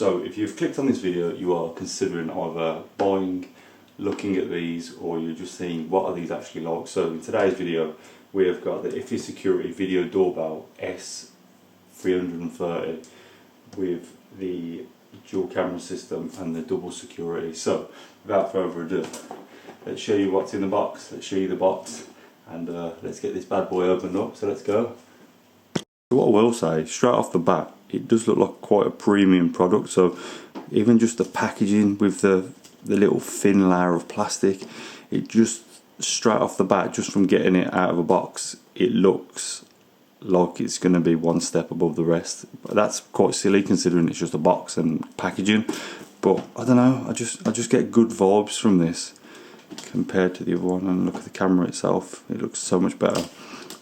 So if you've clicked on this video, you are considering either buying, looking at these, or you're just seeing what are these actually like. So in today's video we have got the Eufy Security Video Doorbell S330 with the dual camera system and the double security. So without further ado, let's show you what's in the box, let's show you the box, and let's get this bad boy opened up, so let's go. What I will say, straight off the bat, it does look like quite a premium product. So even just the packaging with the little thin layer of plastic, it just straight off the bat, just from getting it out of a box, it looks like it's going to be one step above the rest. But that's quite silly considering it's just a box and packaging. But I don't know, I just get good vibes from this compared to the other one. And look at the camera itself, it looks so much better.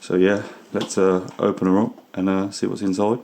So yeah, let's open her up and see what's inside.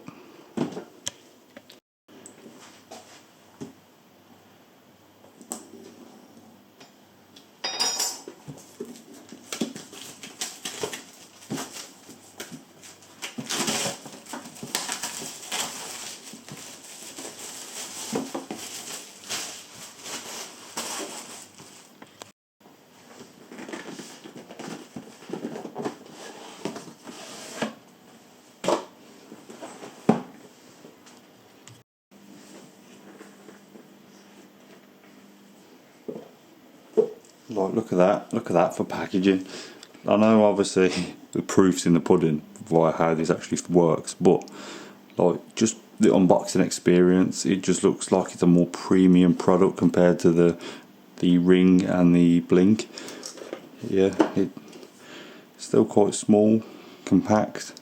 Like, look at that for packaging. I know obviously the proof's in the pudding via how this actually works, but like just the unboxing experience, it just looks like it's a more premium product compared to the Ring and the Blink. Yeah, it's still quite small, compact.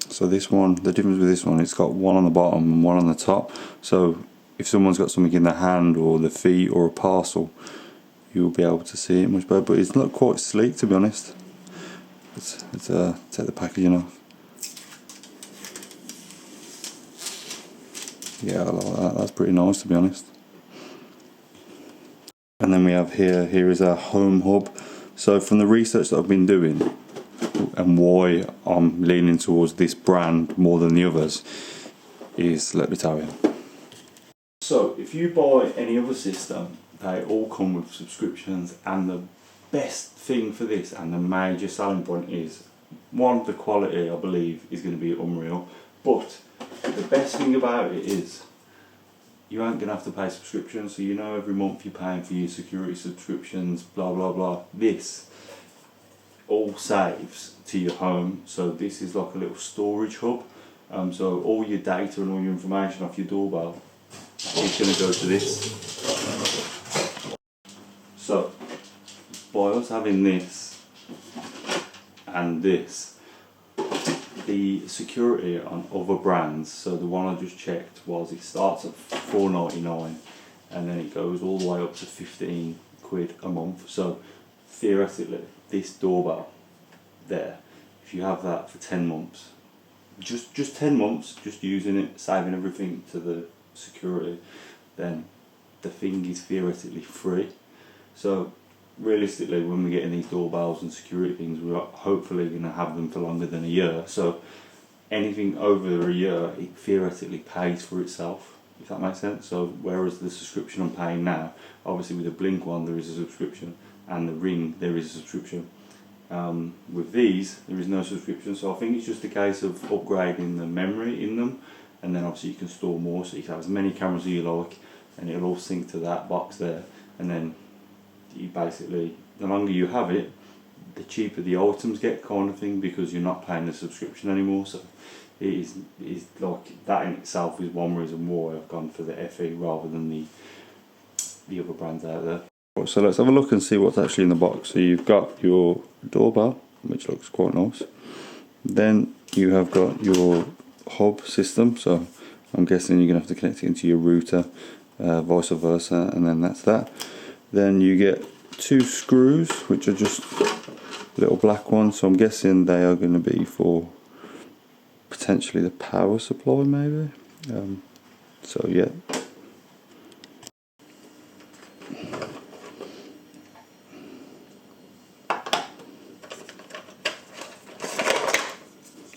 So this one, the difference with this one, it's got one on the bottom and one on the top. So if someone's got something in their hand or their feet or a parcel, you'll be able to see it much better. But it's not quite sleek, to be honest. Let's take the packaging off. Yeah, I like that. That's pretty nice, to be honest. And then we have here is our home hub. So from the research that I've been doing and why I'm leaning towards this brand more than the others is, let me tell you. So if you buy any other system, they all come with subscriptions, and the best thing for this and the major selling point is, one, the quality I believe is going to be unreal, but the best thing about it is you ain't going to have to pay subscriptions. So you know every month you're paying for your security subscriptions, blah blah blah. This all saves to your home. So this is like a little storage hub. So all your data and all your information off your doorbell is going to go to this. So by us having this and this, the security on other brands, so the one I just checked was, it starts at $4.99 and then it goes all the way up to 15 quid a month. So theoretically this doorbell there, if you have that for 10 months, just 10 months, just using it, saving everything to the security, then the thing is theoretically free. So realistically, when we're getting these doorbells and security things, we're hopefully going to have them for longer than a year. So anything over a year, it theoretically pays for itself, if that makes sense. So whereas the subscription I'm paying now, obviously with the Blink one there is a subscription, and the Ring there is a subscription. With these there is no subscription. So I think it's just a case of upgrading the memory in them, and then obviously you can store more, so you can have as many cameras as you like, and it'll all sync to that box there. And then you basically, the longer you have it, the cheaper the items get, kind of thing, because you're not paying the subscription anymore. So it is like, that in itself is one reason why I've gone for the FE rather than the other brands out there. So let's have a look and see what's actually in the box. So you've got your doorbell, which looks quite nice. Then you have got your hub system, so I'm guessing you're going to have to connect it into your router, vice versa, and then that's that. Then you get two screws, which are just little black ones, so I'm guessing they are going to be for potentially the power supply, maybe. So yeah.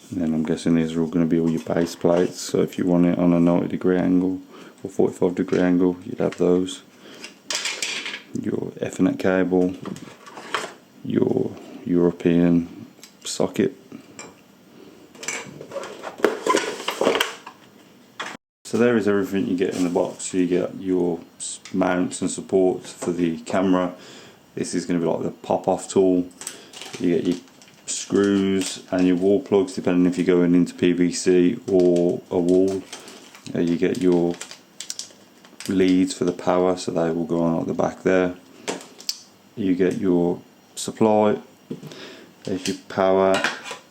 And then I'm guessing these are all going to be all your base plates, so if you want it on a 90-degree angle, for 45-degree angle, you'd have those. Your Ethernet cable, your European socket. So there is everything you get in the box. So you get your mounts and supports for the camera. This is going to be like the pop-off tool. You get your screws and your wall plugs, depending if you're going into PVC or a wall. You get your leads for the power, so they will go on at the back there. You get your supply, there's your power,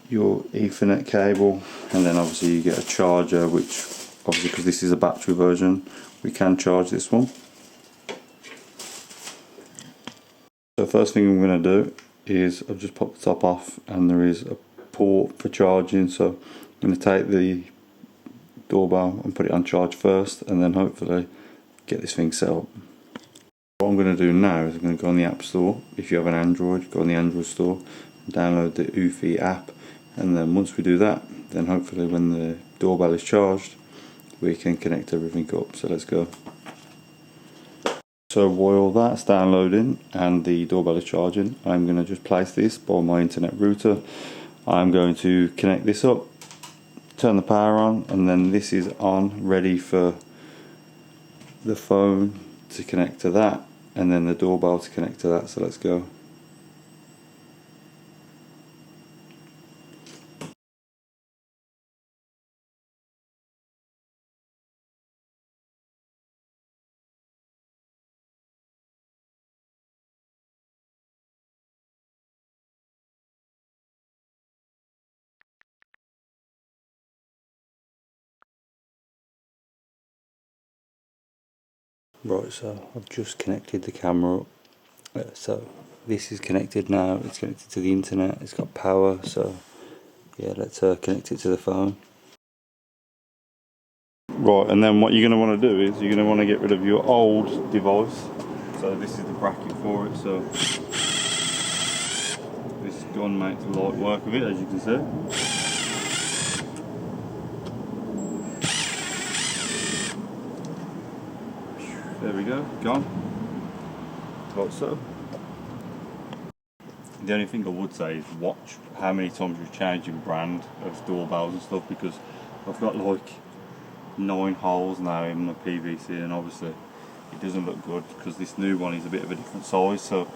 your Ethernet cable, and then obviously you get a charger, which obviously, because this is a battery version, we can charge this one. So first thing I'm going to do is I've just popped the top off, and there is a port for charging, so I'm going to take the doorbell and put it on charge first, and then hopefully get this thing set up. What I'm going to do now is I'm going to go on the App Store. If you have an Android, go on the Android store, download the Eufy app, and then once we do that, then hopefully when the doorbell is charged, we can connect everything up. So let's go. So while that's downloading and the doorbell is charging, I'm going to just place this by my internet router. I'm going to connect this up, turn the power on, and then this is on, ready for the phone to connect to that, and then the doorbell to connect to that. So let's go. Right, so I've just connected the camera up. So this is connected now, it's connected to the internet, it's got power, so yeah, let's connect it to the phone. Right, and then what you're going to want to do is you're going to want to get rid of your old device. So this is the bracket for it, so this gun makes light work of it, as you can see. There we go, gone. Like so. The only thing I would say is watch how many times you're changing brand of doorbells and stuff, because I've got like 9 holes now in my PVC, and obviously it doesn't look good because this new one is a bit of a different size. So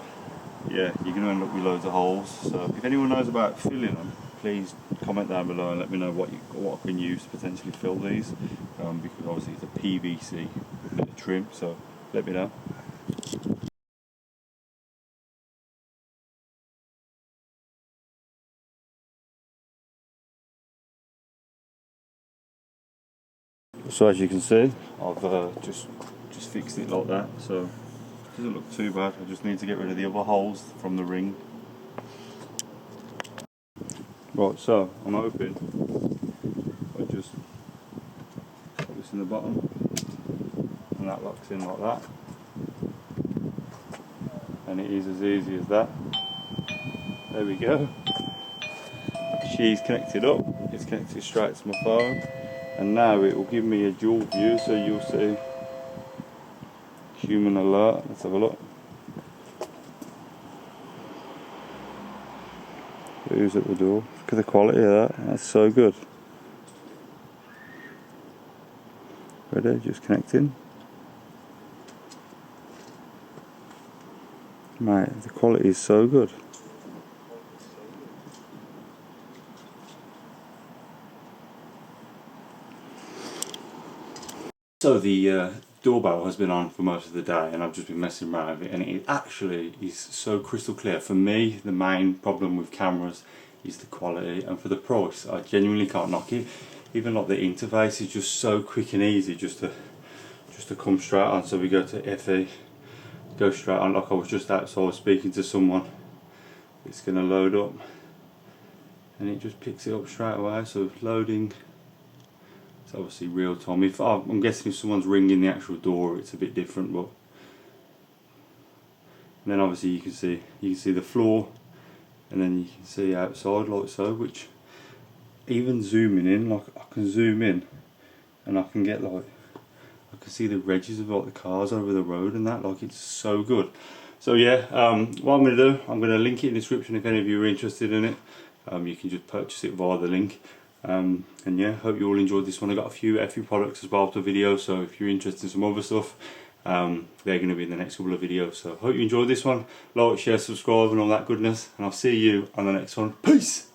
yeah, you're going to end up with loads of holes. So if anyone knows about filling them, please comment down below and let me know what I can use to potentially fill these, because obviously it's a PVC bit of trim, so let me know. So as you can see, I've just fixed it like that, so it doesn't look too bad. I just need to get rid of the other holes from the ring. Right, so I'm hoping I just put this in the bottom, and that locks in like that, and it is as easy as that. There we go. She's connected up, it's connected straight to my phone, and now it will give me a dual view, so you'll see human alert. Let's have a look. Who's at the door? Look at the quality of that, that's so good. Ready, just connecting. Mate, the quality is so good. So the doorbell has been on for most of the day, and I've just been messing around with it, and it actually is so crystal clear. For me, the main problem with cameras is the quality, and for the price, I genuinely can't knock it. Even like the interface is just so quick and easy, just to come straight on. So we go to Eufy, go straight on. Like I was just outside speaking to someone, it's going to load up, and it just picks it up straight away. So loading. It's obviously real time. I'm guessing if someone's ringing the actual door, it's a bit different, but. And then obviously you can see the floor, and then you can see outside like so. Which, even zooming in, like I can zoom in, and I can get like I can see the regs of like the cars over the road and that, like it's so good. So yeah, what I'm going to do, I'm going to link it in the description if any of you are interested in it. You can just purchase it via the link. And yeah, hope you all enjoyed this one. I got a few Eufy products as well to video, so if you're interested in some other stuff, they're going to be in the next couple of videos. So hope you enjoyed this one. Like, share, subscribe and all that goodness, and I'll see you on the next one. Peace!